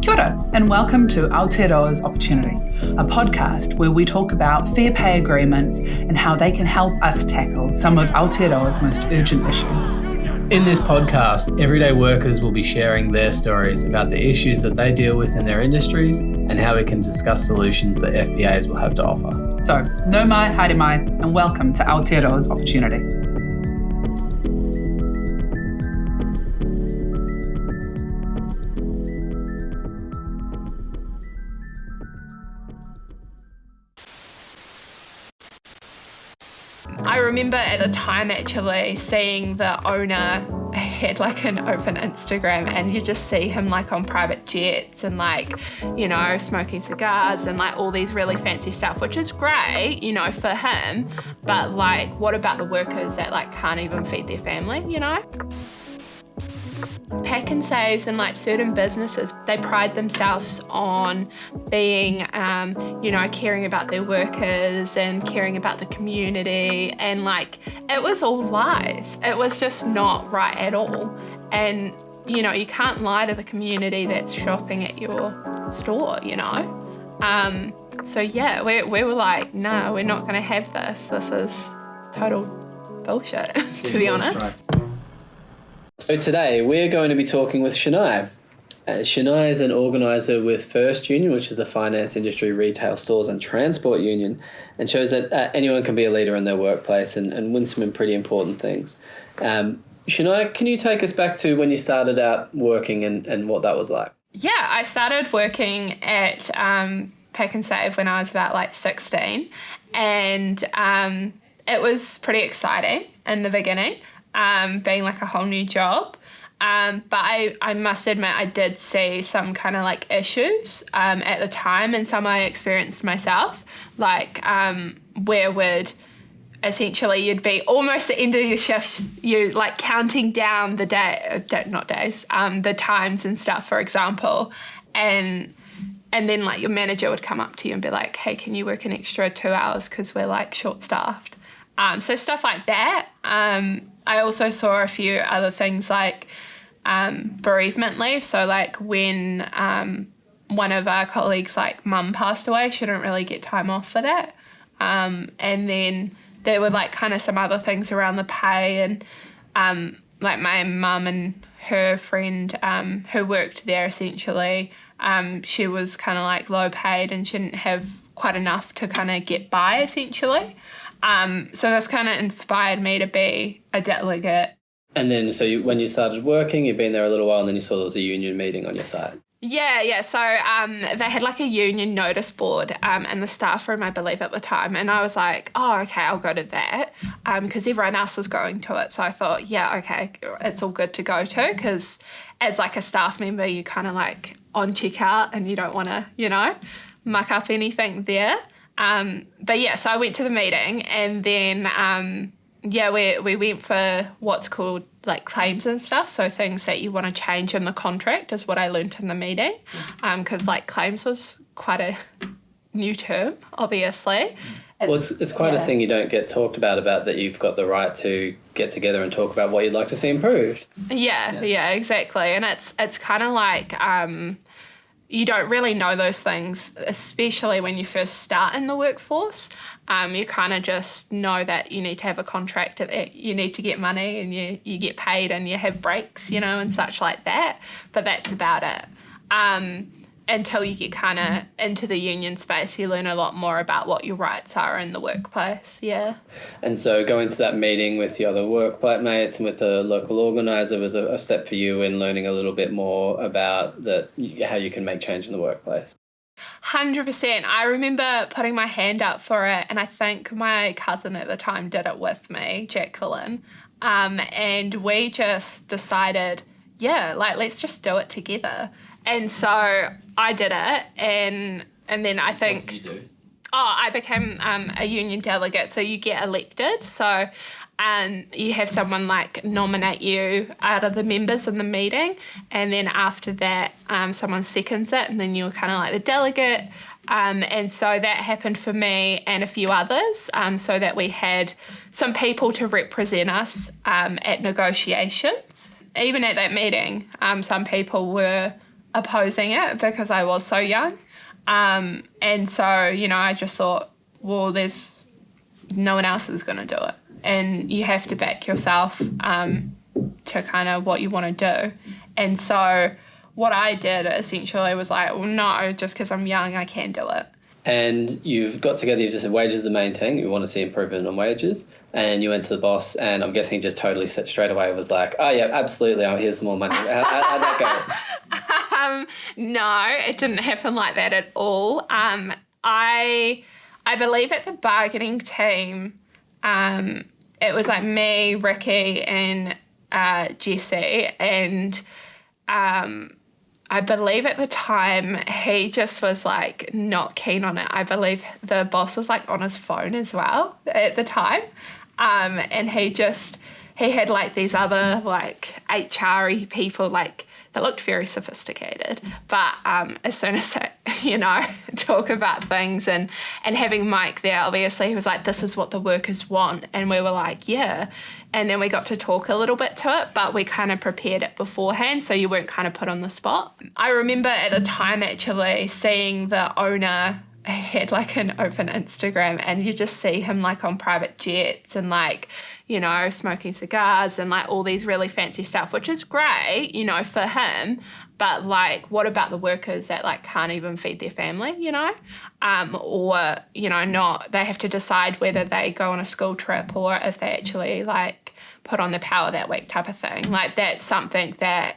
Kia ora, and welcome to Aotearoa's Opportunity, a podcast where we talk about fair pay agreements and how they can help us tackle some of Aotearoa's most urgent issues. In this podcast, everyday workers will be sharing their stories about the issues that they deal with in their industries and how we can discuss solutions that FBAs will have to offer. So, no mai, haere mai, and welcome to Aotearoa's Opportunity. I remember at the time actually seeing the owner had like an open Instagram, and you just see him like on private jets and like, you know, smoking cigars and like all these really fancy stuff, which is great, you know, for him. But like, what about the workers that like can't even feed their family, you know? Pack and Saves and like certain businesses, they pride themselves on being, you know, caring about their workers and caring about the community, and like it was all lies. It was just not right at all. And you know, you can't lie to the community that's shopping at your store, you know. So yeah, we were like, no, we're not going to have this. This is total bullshit, to be honest. So today we're going to be talking with Shania. Shania is an organiser with First Union, which is the finance industry, retail stores and transport union, and shows that anyone can be a leader in their workplace and win some pretty important things. Shania, can you take us back to when you started out working and what that was like? Yeah, I started working at Pack and Save when I was about like 16, and it was pretty exciting in the beginning. Being like a whole new job. But I must admit I did see some kind of like issues at the time, and some I experienced myself, like where would essentially you'd be almost at the end of your shifts, you like counting down the the times and stuff, for example, and then like your manager would come up to you and be like, hey, can you work an extra 2 hours because we're like short-staffed. So stuff like that. I also saw a few other things like bereavement leave. So like when one of our colleagues' like mum passed away, she didn't really get time off for that. And then there were like kind of some other things around the pay, and like my mum and her friend who worked there essentially, she was kind of like low paid and she didn't have quite enough to kind of get by essentially. So this kind of inspired me to be a delegate. And then, so when you started working, you've been there a little while, and then you saw there was a union meeting on your site. Yeah. So they had like a union notice board in the staff room, I believe, at the time. And I was like, oh, okay, I'll go to that, because everyone else was going to it. So I thought, yeah, okay, it's all good to go to, because as like a staff member, you kind of like on checkout and you don't want to, you know, muck up anything there. But yeah, so I went to the meeting, and then, we went for what's called like claims and stuff. So things that you want to change in the contract is what I learnt in the meeting. Because like claims was quite a new term, obviously. Well, it's quite a thing you don't get talked about that you've got the right to get together and talk about what you'd like to see improved. Yeah, exactly. And it's kind of like, you don't really know those things, especially when you first start in the workforce. You kind of just know that you need to have a contract, that you need to get money and you get paid and you have breaks, you know, and such like that. But that's about it. Until you get kind of into the union space, you learn a lot more about what your rights are in the workplace, yeah. And so going to that meeting with your other workplace mates and with the local organiser was a step for you in learning a little bit more about how you can make change in the workplace. 100%. I remember putting my hand up for it, and I think my cousin at the time did it with me, Jacqueline, and we just decided, let's just do it together. And so I did it, and then I think... What did you do? I became a union delegate, so you get elected. So you have someone like nominate you out of the members in the meeting, and then after that someone seconds it, and then you're kind of like the delegate. And so that happened for me and a few others, so that we had some people to represent us at negotiations. Even at that meeting, some people were opposing it because I was so young. And so, you know, I just thought, well, there's no one else is going to do it. And you have to back yourself to kind of what you want to do. And so what I did essentially was like, well, no, just because I'm young, I can do it. And you've got together, you've just said wages are the main thing. You want to see improvement on wages. And you went to the boss, and I'm guessing just totally straight away was like, oh, yeah, absolutely, here's some more money. How'd that go? No, it didn't happen like that at all. I believe at the bargaining team, it was like me, Ricky, and Jesse, and I believe at the time he just was like not keen on it. I believe the boss was like on his phone as well at the time. And he had like these other like HR-y people like that looked very sophisticated. But as soon as it, you know, talk about things and having Mike there, obviously he was like, this is what the workers want. And we were like, yeah. And then we got to talk a little bit to it, but we kind of prepared it beforehand, so you weren't kind of put on the spot. I remember at the time actually seeing the owner had like an open Instagram, and you just see him like on private jets and like, you know, smoking cigars and like all these really fancy stuff, which is great, you know, for him. But like, what about the workers that like can't even feed their family, you know? Or, you know, they have to decide whether they go on a school trip or if they actually like put on the power that week type of thing. Like that's something that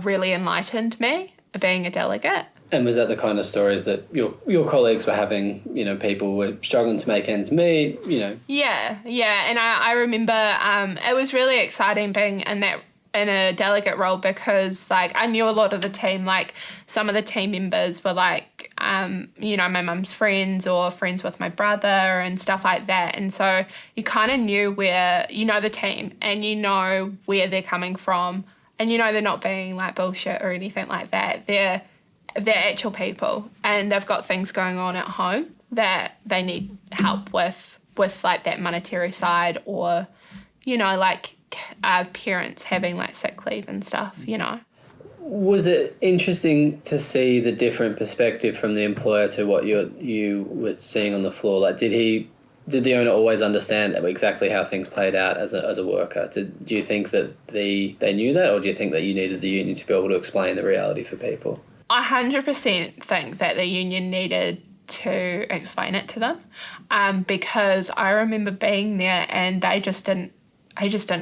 really enlightened me, being a delegate. And was that the kind of stories that your colleagues were having, you know, people were struggling to make ends meet, you know? Yeah. And I remember it was really exciting being in a delegate role because, like, I knew a lot of the team. Like, some of the team members were, like, you know, my mum's friends or friends with my brother and stuff like that. And so you kind of knew where, you know, the team and you know where they're coming from and, you know, they're not being, like, bullshit or anything like that. They're actual people and they've got things going on at home that they need help with like that monetary side or, you know, like parents having like sick leave and stuff, you know. Was it interesting to see the different perspective from the employer to what you were seeing on the floor? Like, did the owner always understand exactly how things played out as a worker? Do you think that they knew that, or do you think that you needed the union to be able to explain the reality for people? I 100% think that the union needed to explain it to them because I remember being there and they just didn't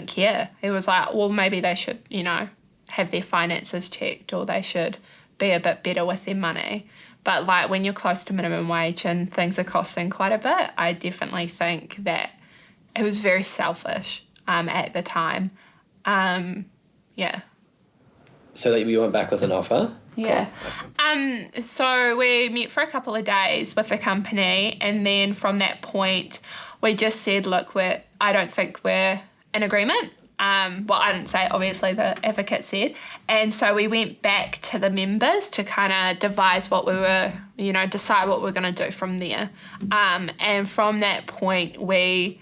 care. It was like, well, maybe they should, you know, have their finances checked or they should be a bit better with their money. But like when you're close to minimum wage and things are costing quite a bit, I definitely think that it was very selfish at the time. Yeah. So that you went back with an offer? Yeah. Cool. So we met for a couple of days with the company, and then from that point we just said, look, I don't think we're in agreement. Well, I didn't say, obviously the advocate said. And so we went back to the members to kind of devise what we were, you know, decide what we're going to do from there. And from that point we,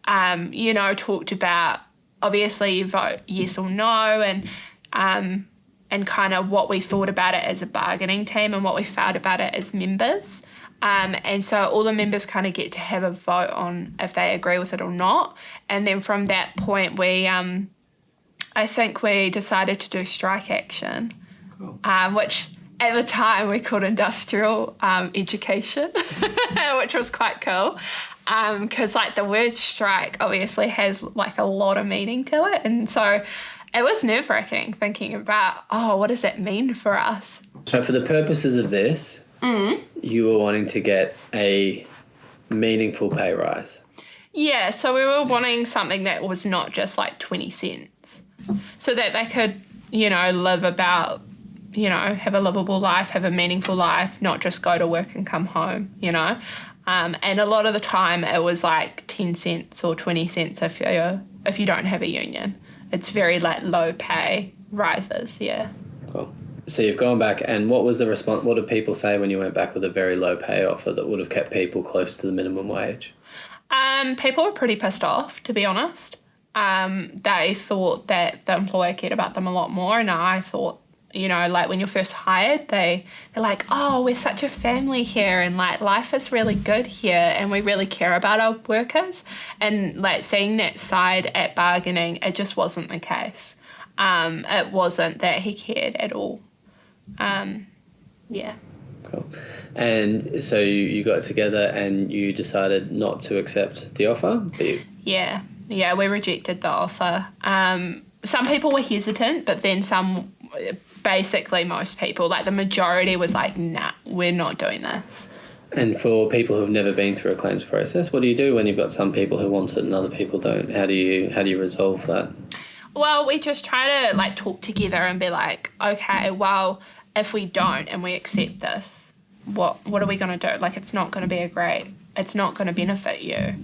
you know, talked about, obviously you vote yes or no, and kind of what we thought about it as a bargaining team and what we felt about it as members. And so all the members kind of get to have a vote on if they agree with it or not. And then from that point, I think we decided to do strike action, cool. Which at the time we called industrial education, which was quite cool. Because like the word strike obviously has like a lot of meaning to it. And so it was nerve-wracking thinking about, what does that mean for us? So for the purposes of this, you were wanting to get a meaningful pay rise. Yeah, so we were wanting something that was not just like 20 cents so that they could, you know, live about, you know, have a livable life, have a meaningful life, not just go to work and come home, you know. And a lot of the time it was like 10 cents or 20 cents if you don't have a union. It's very like low pay rises, yeah. Cool. So you've gone back, and what was the response? What did people say when you went back with a very low pay offer that would have kept people close to the minimum wage? People were pretty pissed off, to be honest. They thought that the employer cared about them a lot more, and I thought you know, like when you're first hired, they're like, oh, we're such a family here, and like life is really good here, and we really care about our workers. And like seeing that side at bargaining, it just wasn't the case. It wasn't that he cared at all. Yeah. Cool. And so you got together and you decided not to accept the offer? Yeah, we rejected the offer. Some people were hesitant, but then basically most people, like the majority was like, nah, we're not doing this. And for people who've never been through a claims process, what do you do when you've got some people who want it and other people don't? How do you resolve that? Well, we just try to like talk together and be like, okay, well, if we don't and we accept this, what are we going to do? Like, it's not going to be it's not going to benefit you,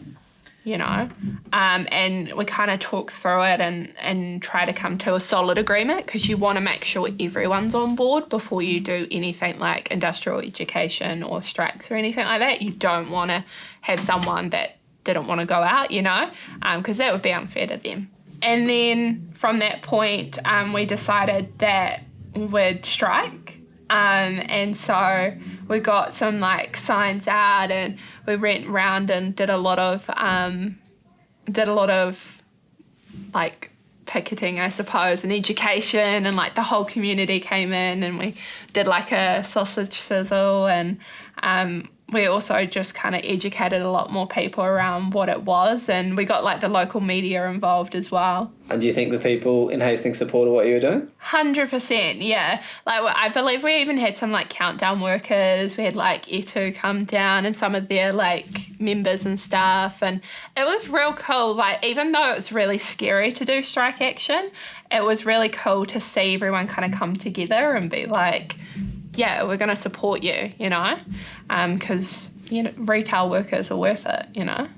you know? And we kind of talk through it and try to come to a solid agreement, because you want to make sure everyone's on board before you do anything like industrial education or strikes or anything like that. You don't want to have someone that didn't want to go out, you know, because that would be unfair to them. And then from that point, we decided that we'd strike. And so we got some like signs out, and we went around and did a lot of like picketing, I suppose, and education, and like the whole community came in, and we did like a sausage sizzle, and we also just kind of educated a lot more people around what it was, and we got like the local media involved as well. And do you think the people in Hastings supported what you were doing? 100%, yeah. Like, I believe we even had some like countdown workers. We had like Etu come down and some of their like members and staff, and it was real cool. Like, even though it was really scary to do strike action, it was really cool to see everyone kind of come together and be like, yeah, we're going to support you, you know, because, you know, retail workers are worth it, you know.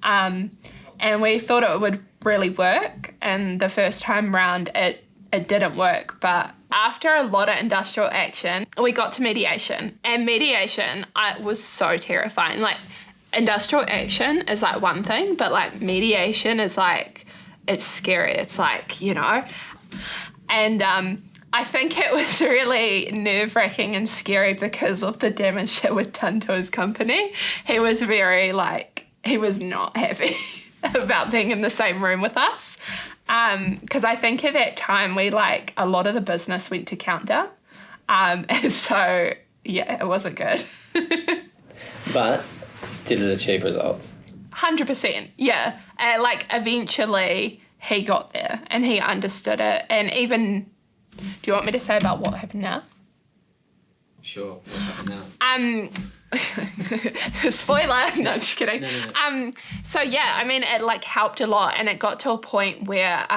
And we thought it would really work, and the first time round it didn't work. But after a lot of industrial action, we got to mediation, and mediation was so terrifying. Like, industrial action is like one thing, but like mediation is like, it's scary. It's like, you know, and I think it was really nerve-wracking and scary because of the damage that was done to his company. He was he was not happy about being in the same room with us. Because I think at that time a lot of the business went to countdown. And so, yeah, it wasn't good. But did it achieve results? 100%, yeah. Eventually he got there and he understood it. And even... Do you want me to say about what happened now? Sure. What happened now? Spoiler. No, just kidding. No. So yeah, I mean, it like helped a lot, and it got to a point where,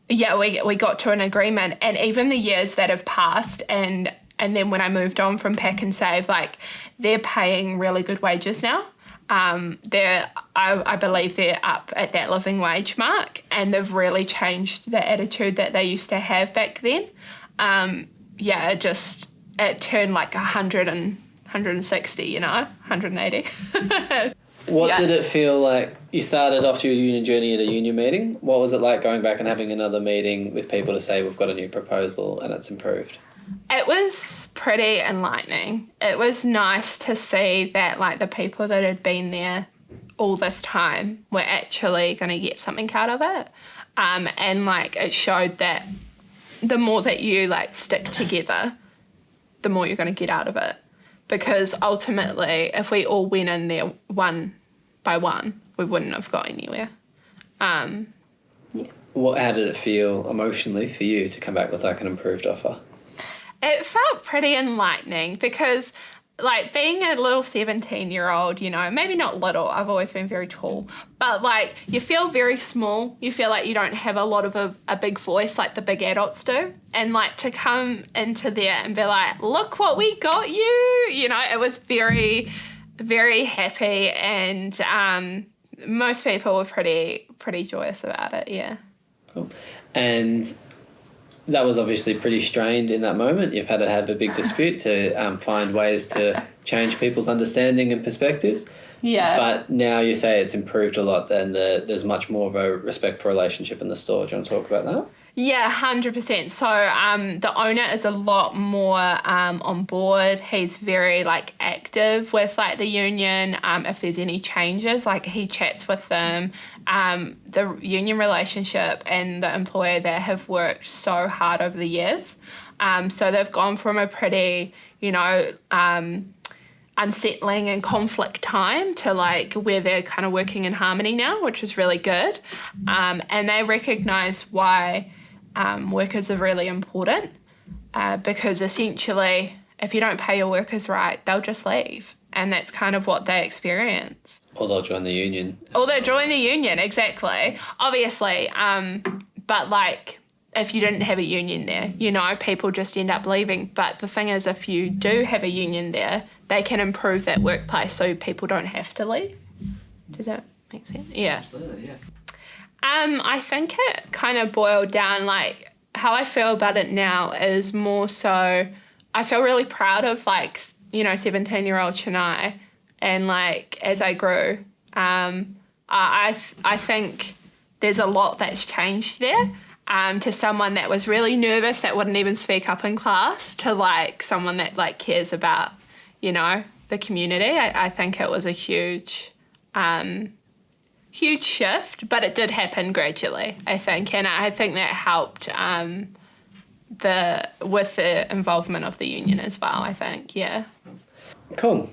we got to an agreement, and even the years that have passed, and then when I moved on from Pack and Save, like they're paying really good wages now. I believe they're up at that living wage mark, and they've really changed the attitude that they used to have back then. It turned like 100 and 160, you know, 180. What did it feel like? You started off your union journey at a union meeting. What was it like going back and having another meeting with people to say, we've got a new proposal and it's improved? It was pretty enlightening. It was nice to see that like the people that had been there all this time were actually going to get something out of it. And like it showed that the more that you like stick together, the more you're going to get out of it. Because ultimately, if we all went in there one by one, we wouldn't have got anywhere. How did it feel emotionally for you to come back with like an improved offer? It felt pretty enlightening because, like, being a little 17-year-old, you know, maybe not little, I've always been very tall, but, like, you feel very small. You feel like you don't have a lot of a big voice like the big adults do. And, like, to come into there and be like, look what we got you, you know, it was very, very happy, and most people were pretty joyous about it, yeah. Cool. And... that was obviously pretty strained in that moment. You've had to have a big dispute to find ways to change people's understanding and perspectives. Yeah. But now you say it's improved a lot, then there's much more of a respectful relationship in the store. Do you want to talk about that? Yeah, 100%. So the owner is a lot more on board. He's very like active with like the union. If there's any changes, like he chats with them. The union relationship and the employer there have worked so hard over the years. So they've gone from a pretty, unsettling and conflict time to like where they're kind of working in harmony now, which is really good. And they recognise why workers are really important because essentially if you don't pay your workers right, they'll just leave. And that's kind of what they experience. Or they'll join the union. Or they'll join the union, exactly. Obviously, but like if you didn't have a union there, people just end up leaving. But the thing is, if you do have a union there, they can improve that workplace so people don't have to leave. Does that make sense? Yeah. Absolutely, yeah. I think it kind of boiled down, like, how I feel about it now is more so I feel really proud of, like, 17-year-old Shania. And, like, as I grew, I think there's a lot that's changed there. To someone that was really nervous that wouldn't even speak up in class to, like, someone that, like, cares about, the community. I think it was a huge shift, but it did happen gradually, I think. And I think that helped with the involvement of the union as well, I think, yeah. Cool.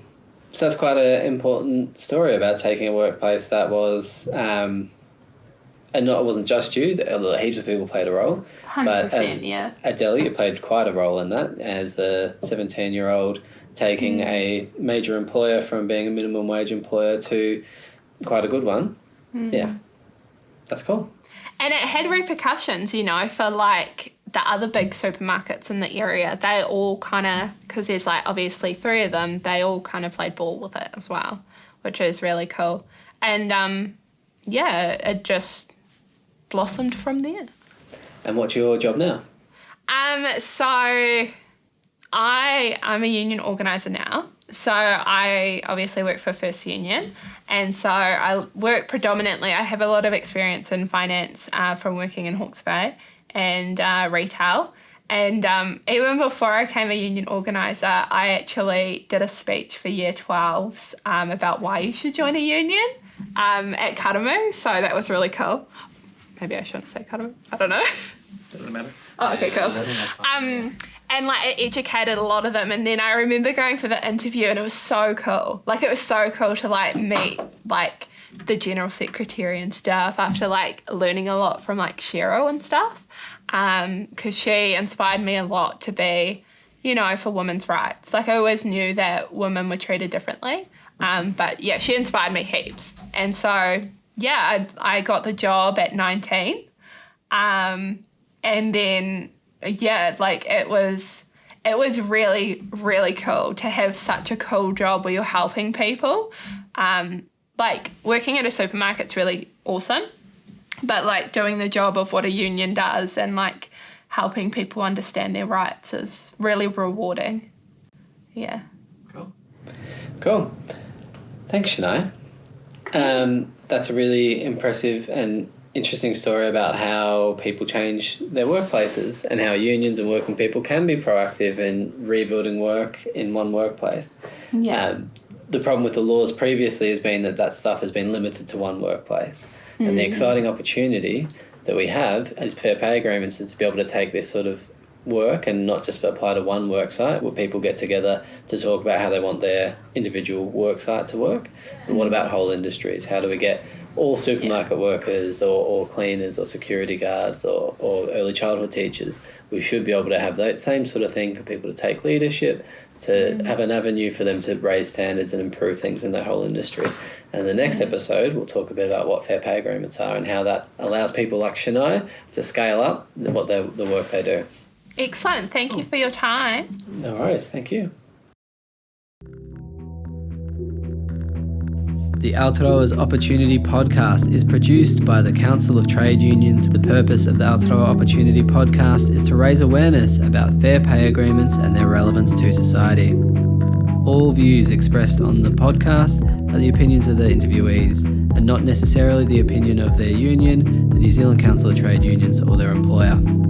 So that's quite an important story about taking a workplace that was... and it wasn't just you, heaps of people played a role. 100%, but as yeah. Adele, you played quite a role in that as a 17-year-old taking a major employer from being a minimum wage employer to quite a good one. Yeah, that's cool. And it had repercussions, for like the other big supermarkets in the area. They all kind of, because there's like obviously 3 of them, they all kind of played ball with it as well, which is really cool. And it just blossomed from there. And what's your job now? So I'm a union organiser now. So I obviously work for First Union, and so I work predominantly, I have a lot of experience in finance from working in Hawke's Bay and retail. And even before I became a union organiser, I actually did a speech for Year 12s about why you should join a union at Karamu. So that was really cool. Maybe I shouldn't say Karamu. I don't know. Doesn't matter. Oh, okay, cool. And like it educated a lot of them. And then I remember going for the interview and it was so cool. Like it was so cool to like meet like the general secretary and stuff after like learning a lot from like Cheryl and stuff. Because she inspired me a lot to be, for women's rights. Like I always knew that women were treated differently. But yeah, she inspired me heaps. And so, yeah, I got the job at 19. And then, yeah, like it was really, really cool to have such a cool job where you're helping people. Like working at a supermarket's really awesome, but like doing the job of what a union does and like helping people understand their rights is really rewarding. Yeah. Cool. Thanks, Shania. That's a really impressive and interesting story about how people change their workplaces and how unions and working people can be proactive in rebuilding work in one workplace. Yeah. The problem with the laws previously has been that stuff has been limited to one workplace. And the exciting opportunity that we have as fair pay agreements is to be able to take this sort of work and not just apply to one work site where people get together to talk about how they want their individual work site to work. But what about whole industries? How do we get all supermarket workers or cleaners or security guards or early childhood teachers? We should be able to have that same sort of thing for people to take leadership, to have an avenue for them to raise standards and improve things in that whole industry. And the next episode, we'll talk a bit about what fair pay agreements are and how that allows people like Shania to scale up the work they do. Excellent. Thank you for your time. No worries. Thank you. The Aotearoa's Opportunity Podcast is produced by the Council of Trade Unions. The purpose of the Aotearoa Opportunity Podcast is to raise awareness about fair pay agreements and their relevance to society. All views expressed on the podcast are the opinions of the interviewees and not necessarily the opinion of their union, the New Zealand Council of Trade Unions, or their employer.